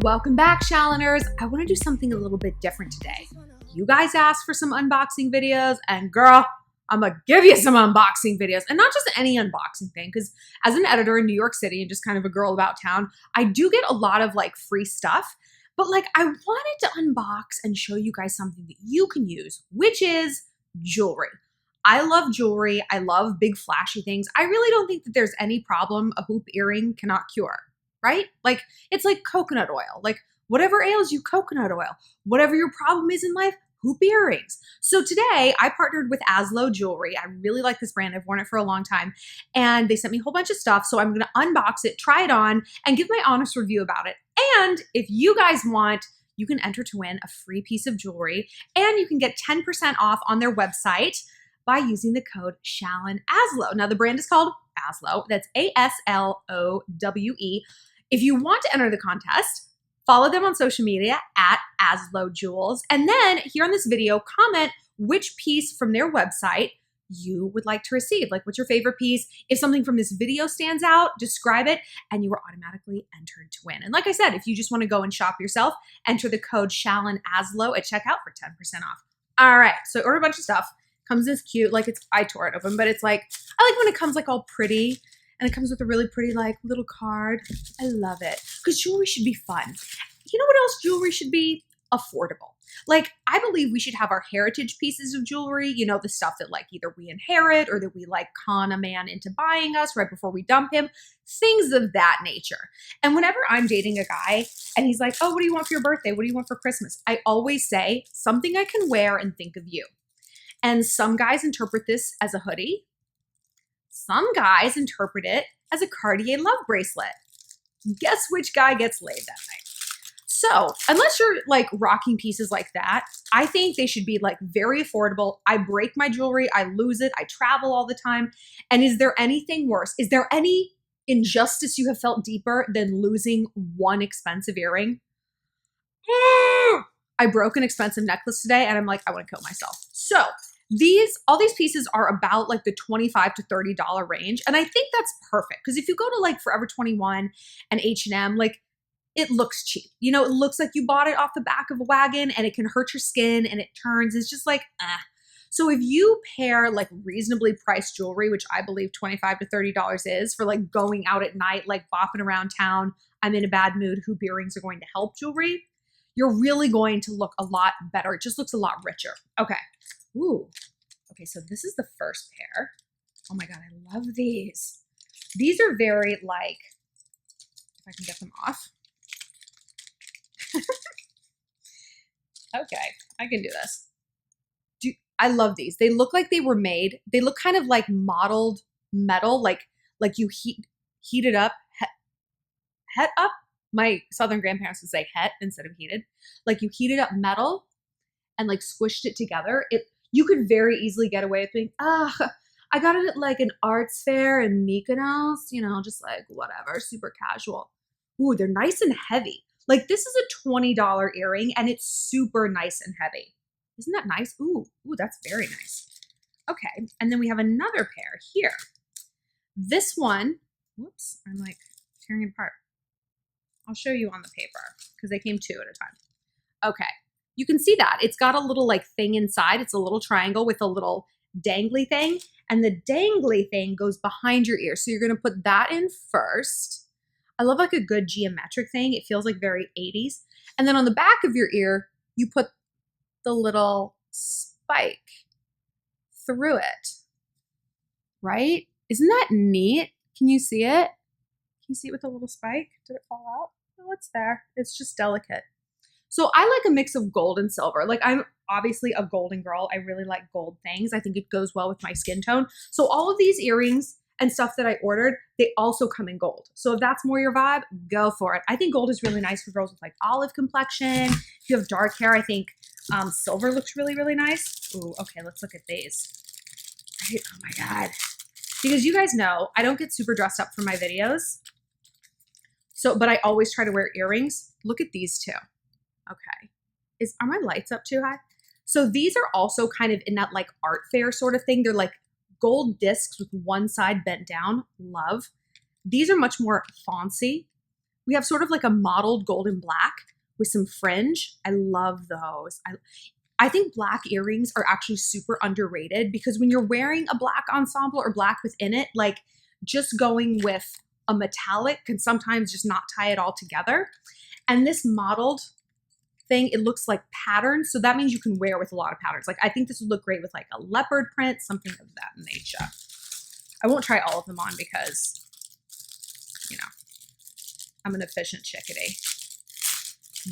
Welcome back, Shalloners. I want to do something a little bit different today. You guys asked for some unboxing videos, and girl, I'm gonna give you some unboxing videos, and not just any unboxing thing, because as an editor in New York City and just kind of a girl about town, I do get a lot of like free stuff, but like I wanted to unbox and show you guys something that you can use, which is jewelry. I love jewelry. I love big flashy things. I really don't think that there's any problem a hoop earring cannot cure. Right? Like, it's like coconut oil. Like, whatever ails you, coconut oil. Whatever your problem is in life, hoop earrings. So today, I partnered with Aslowe Jewelry. I really like this brand. I've worn it for a long time. And they sent me a whole bunch of stuff. So I'm going to unbox it, try it on, and give my honest review about it. And if you guys want, you can enter to win a free piece of jewelry. And you can get 10% off on their website by using the code ShallonAslowe. Now, the brand is called Aslowe. That's ASLOWE. If you want to enter the contest, follow them on social media at Aslowe Jewels. And then here on this video, comment which piece from their website you would like to receive. Like, what's your favorite piece? If something from this video stands out, describe it, and you are automatically entered to win. And like I said, if you just want to go and shop yourself, enter the code ShallonAslowe at checkout for 10% off. All right, so I ordered a bunch of stuff. Comes this cute, like I tore it open, but it's like, I like when it comes like all pretty. And it comes with a really pretty like little card. I love it. Because jewelry should be fun. You know what else jewelry should be? Affordable. Like, I believe we should have our heritage pieces of jewelry, you know, the stuff that like either we inherit or that we like con a man into buying us right before we dump him. Things of that nature. And whenever I'm dating a guy and he's like, oh, what do you want for your birthday? What do you want for Christmas? I always say something I can wear and think of you. And some guys interpret this as a hoodie. Some guys interpret it as a Cartier love bracelet. Guess which guy gets laid that night? So unless you're like rocking pieces like that, I think they should be like very affordable. I break my jewelry. I lose it. I travel all the time. And is there anything worse? Is there any injustice you have felt deeper than losing one expensive earring? I broke an expensive necklace today and I'm like, I want to kill myself. So all these pieces are about like the $25 to $30 range. And I think that's perfect. Because if you go to like Forever 21 and H&M, like it looks cheap. You know, it looks like you bought it off the back of a wagon and it can hurt your skin and it turns. It's just like, So if you pair like reasonably priced jewelry, which I believe $25 to $30 is for like going out at night, like bopping around town, I'm in a bad mood, hoop earrings are going to help jewelry. You're really going to look a lot better. It just looks a lot richer. Okay. Ooh. Okay, so this is the first pair. Oh my God, I love these. These are very like, if I can get them off. Okay, I can do this. I love these. They look like they were made. They look kind of like modeled metal, like you heat it up, het up. My Southern grandparents would say het instead of heated. Like you heated up metal and like squished it together. You could very easily get away with being, I got it at like an arts fair in Mykonos, you know, just like whatever, super casual. Ooh, they're nice and heavy. Like this is a $20 earring and it's super nice and heavy. Isn't that nice? Ooh, that's very nice. Okay, and then we have another pair here. This one, whoops, I'm like tearing it apart. I'll show you on the paper because they came two at a time. Okay. You can see that. It's got a little like thing inside. It's a little triangle with a little dangly thing. And the dangly thing goes behind your ear. So you're going to put that in first. I love like a good geometric thing. It feels like very 80s. And then on the back of your ear, you put the little spike through it. Right? Isn't that neat? Can you see it? Can you see it with a little spike? Did it fall out? No, it's there. It's just delicate. So I like a mix of gold and silver. Like I'm obviously a golden girl. I really like gold things. I think it goes well with my skin tone. So all of these earrings and stuff that I ordered, they also come in gold. So if that's more your vibe, go for it. I think gold is really nice for girls with like olive complexion. If you have dark hair, I think silver looks really, really nice. Ooh, okay, let's look at these. Right? Oh my God. Because you guys know, I don't get super dressed up for my videos. But I always try to wear earrings. Look at these two. Okay. Are my lights up too high? So these are also kind of in that like art fair sort of thing. They're like gold discs with one side bent down. Love. These are much more fancy. We have sort of like a mottled golden black with some fringe. I love those. I think black earrings are actually super underrated because when you're wearing a black ensemble or black within it, like just going with a metallic can sometimes just not tie it all together. And this mottled thing, it looks like patterns. So that means you can wear with a lot of patterns. Like I think this would look great with like a leopard print, something of that nature. I won't try all of them on because, you know, I'm an efficient chickadee.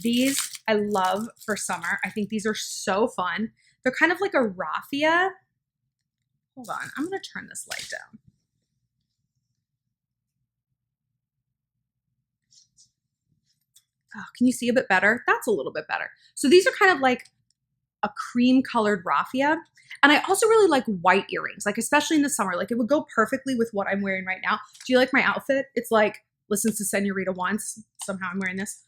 These I love for summer. I think these are so fun. They're kind of like a raffia. Hold on, I'm gonna turn this light down. Oh, can you see a bit better? That's a little bit better. So these are kind of like a cream colored raffia. And I also really like white earrings, like especially in the summer. Like it would go perfectly with what I'm wearing right now. Do you like my outfit? It's like, listens to Senorita once. Somehow I'm wearing this.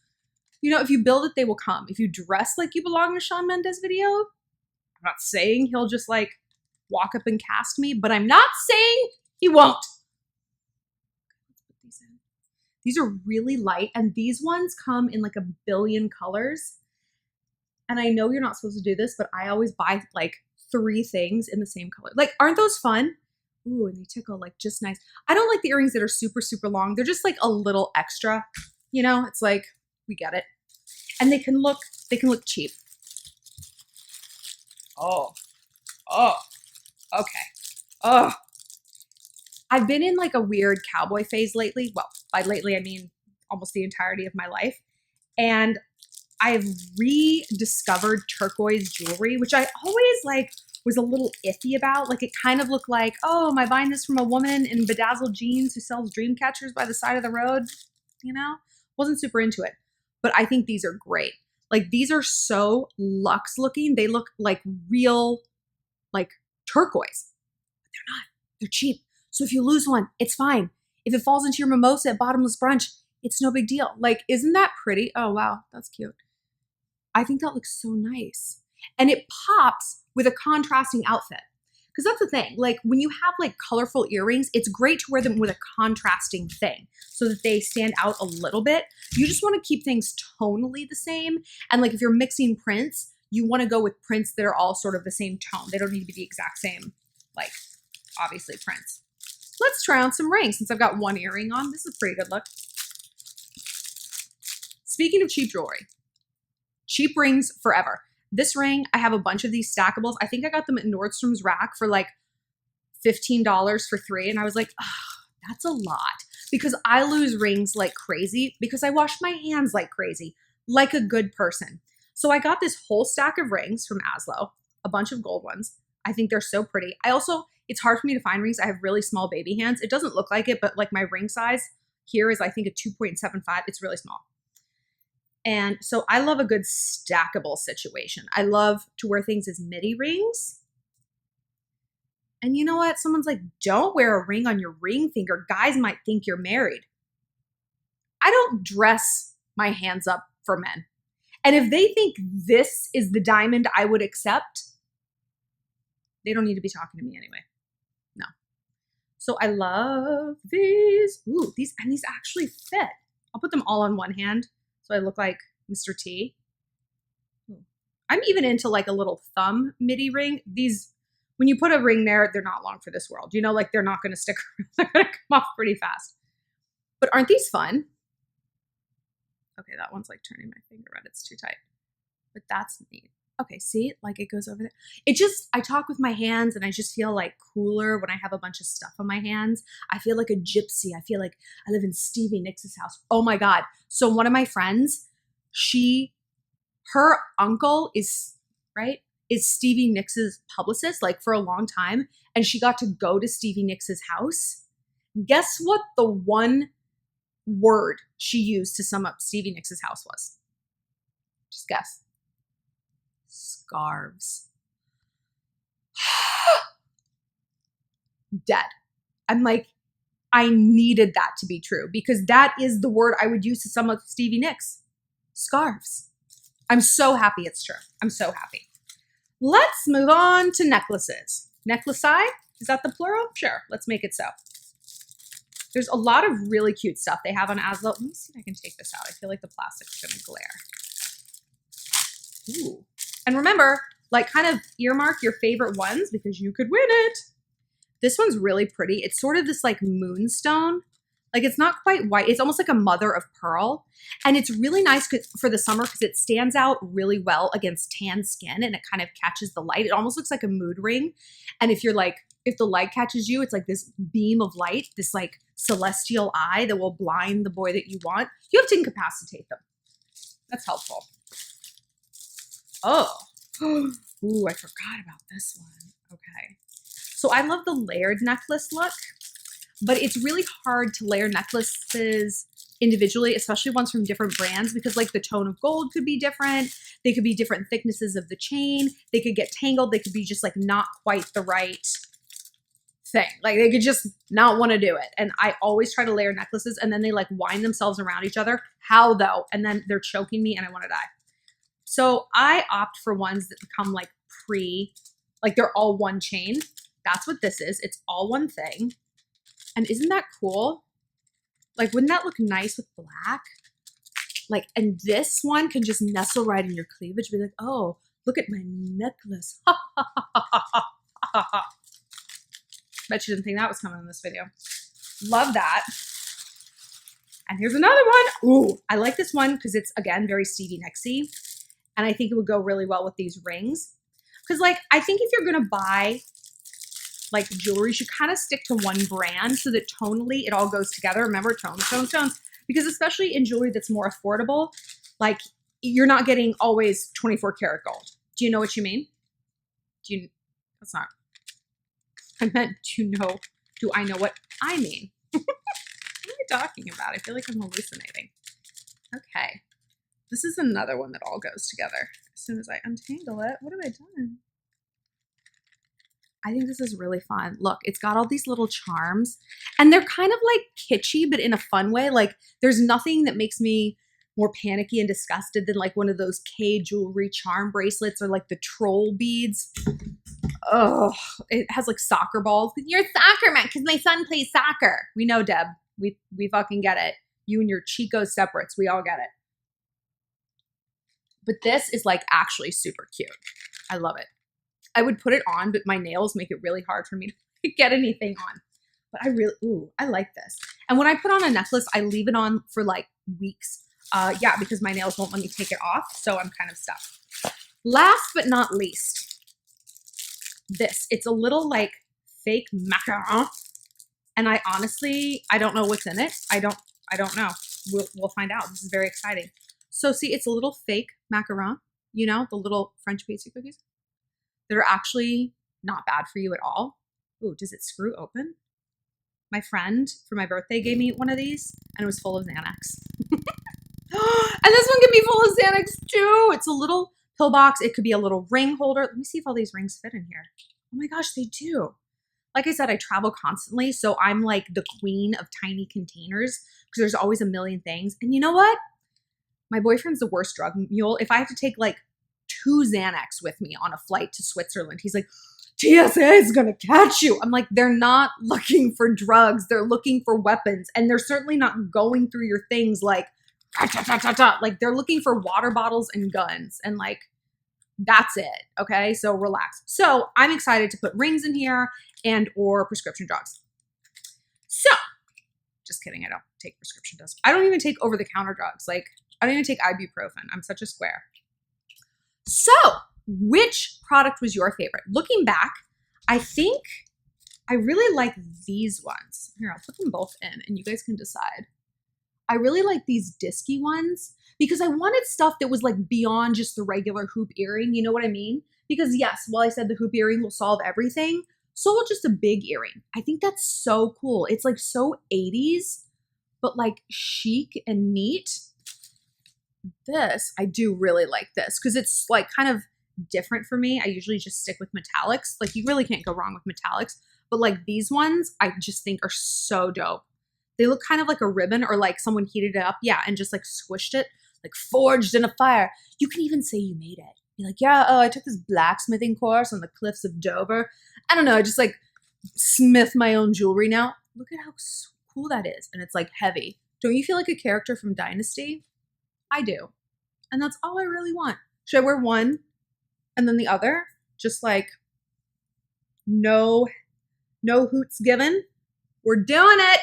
You know, if you build it, they will come. If you dress like you belong in a Shawn Mendes video, I'm not saying he'll just like walk up and cast me, but I'm not saying he won't. Let's put these in. These are really light, and these ones come in like a billion colors. And I know you're not supposed to do this, but I always buy like 3 things in the same color. Like, aren't those fun? Ooh, and they tickle like just nice. I don't like the earrings that are super, super long. They're just like a little extra, you know, it's like, we get it. And they can look cheap. Oh, okay. Oh, I've been in like a weird cowboy phase lately. Well, by lately, I mean almost the entirety of my life. And I've rediscovered turquoise jewelry, which I always like was a little iffy about. Like it kind of looked like, oh, am I buying this from a woman in bedazzled jeans who sells dream catchers by the side of the road? You know, wasn't super into it. But I think these are great. Like these are so luxe looking. They look like real, like turquoise. But they're not. They're cheap. So if you lose one, it's fine. If it falls into your mimosa at bottomless brunch, it's no big deal. Like, isn't that pretty? Oh, wow. That's cute. I think that looks so nice. And it pops with a contrasting outfit. Because that's the thing. Like when you have like colorful earrings, it's great to wear them with a contrasting thing so that they stand out a little bit. You just want to keep things tonally the same. And like if you're mixing prints, you want to go with prints that are all sort of the same tone. They don't need to be the exact same, like obviously prints. Let's try on some rings since I've got one earring on. This is a pretty good look. Speaking of cheap jewelry, cheap rings forever. This ring, I have a bunch of these stackables. I think I got them at Nordstrom's Rack for like $15 for 3. And I was like, oh, that's a lot. Because I lose rings like crazy because I wash my hands like crazy, like a good person. So I got this whole stack of rings from Aslowe, a bunch of gold ones. I think they're so pretty. It's hard for me to find rings. I have really small baby hands. It doesn't look like it, but like my ring size here is I think a 2.75. It's really small. And so I love a good stackable situation. I love to wear things as midi rings. And you know what? Someone's like, don't wear a ring on your ring finger. Guys might think you're married. I don't dress my hands up for men. And if they think this is the diamond I would accept, they don't need to be talking to me anyway. No. So I love these. Ooh, these actually fit. I'll put them all on one hand. So I look like Mr. T. I'm even into like a little thumb midi ring. These, when you put a ring there, they're not long for this world. You know, like they're not going to stick around. They're going to come off pretty fast. But aren't these fun? Okay, that one's like turning my finger red. It's too tight. But that's neat. Okay, see, like it goes over there. I talk with my hands and I just feel like cooler when I have a bunch of stuff on my hands. I feel like a gypsy. I feel like I live in Stevie Nicks' house. Oh my God. So one of my friends, her uncle is Stevie Nicks' publicist, like for a long time. And she got to go to Stevie Nicks' house. Guess what the one word she used to sum up Stevie Nicks' house was? Just guess. Scarves. Dead. I'm like, I needed that to be true because that is the word I would use to sum up Stevie Nicks. Scarves. I'm so happy it's true. I'm so happy. Let's move on to necklaces. Necklace-eye? Is that the plural? Sure. Let's make it so. There's a lot of really cute stuff they have on aslowe. Let me see if I can take this out. I feel like the plastic's gonna glare. Ooh. And remember, like kind of earmark your favorite ones because you could win it. This one's really pretty. It's sort of this like moonstone. Like it's not quite white. It's almost like a mother of pearl. And it's really nice for the summer because it stands out really well against tan skin and it kind of catches the light. It almost looks like a mood ring. And if you're like, if the light catches you, it's like this beam of light, this like celestial eye that will blind the boy that you want. You have to incapacitate them. That's helpful. Oh, ooh, I forgot about this one. Okay. So I love the layered necklace look, but it's really hard to layer necklaces individually, especially ones from different brands, because like the tone of gold could be different. They could be different thicknesses of the chain. They could get tangled. They could be just like not quite the right thing. Like they could just not want to do it. And I always try to layer necklaces and then they like wind themselves around each other. How though? And then they're choking me and I want to die. So I opt for ones that become like like they're all one chain. That's what this is. It's all one thing. And isn't that cool? Like, wouldn't that look nice with black? Like, and this one can just nestle right in your cleavage. Be like, oh, look at my necklace. Ha, ha, ha, ha, ha, ha, ha. Bet you didn't think that was coming in this video. Love that. And here's another one. Ooh, I like this one because it's, again, very Stevie Nicks-y. And I think it would go really well with these rings. Because, like, I think if you're going to buy, like, jewelry, you should kind of stick to one brand so that tonally it all goes together. Remember, tones, tones, tones. Because especially in jewelry that's more affordable, like, you're not getting always 24 karat gold. Do you know what you mean? That's not. I meant, do I know what I mean? What are you talking about? I feel like I'm hallucinating. Okay. This is another one that all goes together. As soon as I untangle it, what have I done? I think this is really fun. Look, it's got all these little charms and they're kind of like kitschy, but in a fun way. Like there's nothing that makes me more panicky and disgusted than like one of those K jewelry charm bracelets or like the troll beads. Oh, it has like soccer balls. You're a soccer man because my son plays soccer. We know, Deb. We fucking get it. You and your Chico separates. We all get it. But this is like actually super cute. I love it. I would put it on, but my nails make it really hard for me to get anything on. But I like this. And when I put on a necklace, I leave it on for like weeks. Yeah, because my nails won't let me take it off. So I'm kind of stuck. Last but not least, this. It's a little like fake macaron. And I honestly don't know what's in it. I don't know. We'll find out. This is very exciting. So see, it's a little fake macaron, you know, the little French pastry cookies that are actually not bad for you at all. Ooh, does it screw open? My friend for my birthday gave me one of these and it was full of Xanax. And this one can be full of Xanax too. It's a little pill box. It could be a little ring holder. Let me see if all these rings fit in here. Oh my gosh, they do. Like I said, I travel constantly. So I'm like the queen of tiny containers because there's always a million things. And you know what? My boyfriend's the worst drug mule. If I have to take like 2 Xanax with me on a flight to Switzerland, he's like, TSA is going to catch you. I'm like, they're not looking for drugs. They're looking for weapons. And they're certainly not going through your things like, like they're looking for water bottles and guns. And like, that's it. Okay. So relax. So I'm excited to put rings in here and or prescription drugs. So just kidding. I don't take prescription drugs. I don't even take over the counter drugs. Like I don't even take ibuprofen. I'm such a square. So which product was your favorite? Looking back, I think I really like these ones. Here, I'll put them both in and you guys can decide. I really like these disky ones because I wanted stuff that was like beyond just the regular hoop earring. You know what I mean? Because yes, while I said the hoop earring will solve everything, so will just a big earring. I think that's so cool. It's like so 80s, but like chic and neat. This, I do really like this because it's like kind of different for me. I usually just stick with metallics. Like you really can't go wrong with metallics, but like these ones I just think are so dope. They look kind of like a ribbon or like someone heated it up. Yeah. And just like squished it, like forged in a fire. You can even say you made it. You're like, yeah, oh, I took this blacksmithing course on the cliffs of Dover. I don't know. I just like smith my own jewelry now. Look at how cool that is. And it's like heavy. Don't you feel like a character from Dynasty? I do. And that's all I really want. Should I wear one and then the other? Just like no hoots given. We're doing it.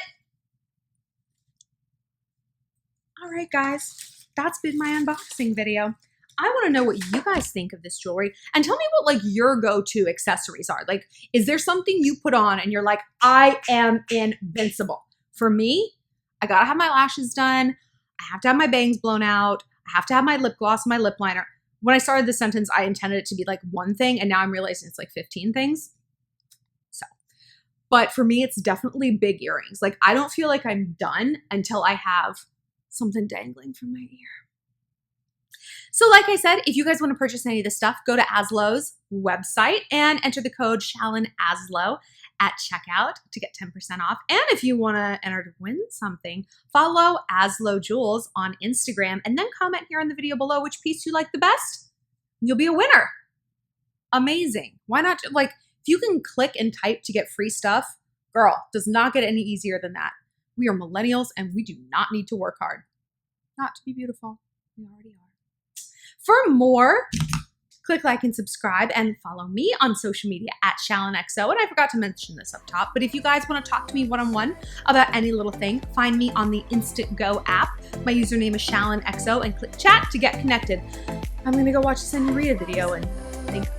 All right, guys, that's been my unboxing video. I want to know what you guys think of this jewelry and tell me what like your go-to accessories are. Like, is there something you put on and you're like, I am invincible? For me, I gotta have my lashes done. I have to have my bangs blown out. I have to have my lip gloss, my lip liner. When I started this sentence, I intended it to be like one thing, and now I'm realizing it's like 15 things. So, but for me, it's definitely big earrings. Like, I don't feel like I'm done until I have something dangling from my ear. So like I said, if you guys want to purchase any of this stuff, go to Aslowe's website and enter the code ShallonAslowe at checkout to get 10% off. And if you want to enter to win something, follow Aslowe Jewels on Instagram and then comment here in the video below which piece you like the best. You'll be a winner. Amazing. Why not? Like, if you can click and type to get free stuff, girl, does not get any easier than that. We are millennials and we do not need to work hard. Not to be beautiful. We already are. For more, click like and subscribe and follow me on social media at ShallonXO. And I forgot to mention this up top, but if you guys want to talk to me one-on-one about any little thing, find me on the Instant Go app. My username is ShallonXO and click chat to get connected. I'm going to go watch the Senorita video and think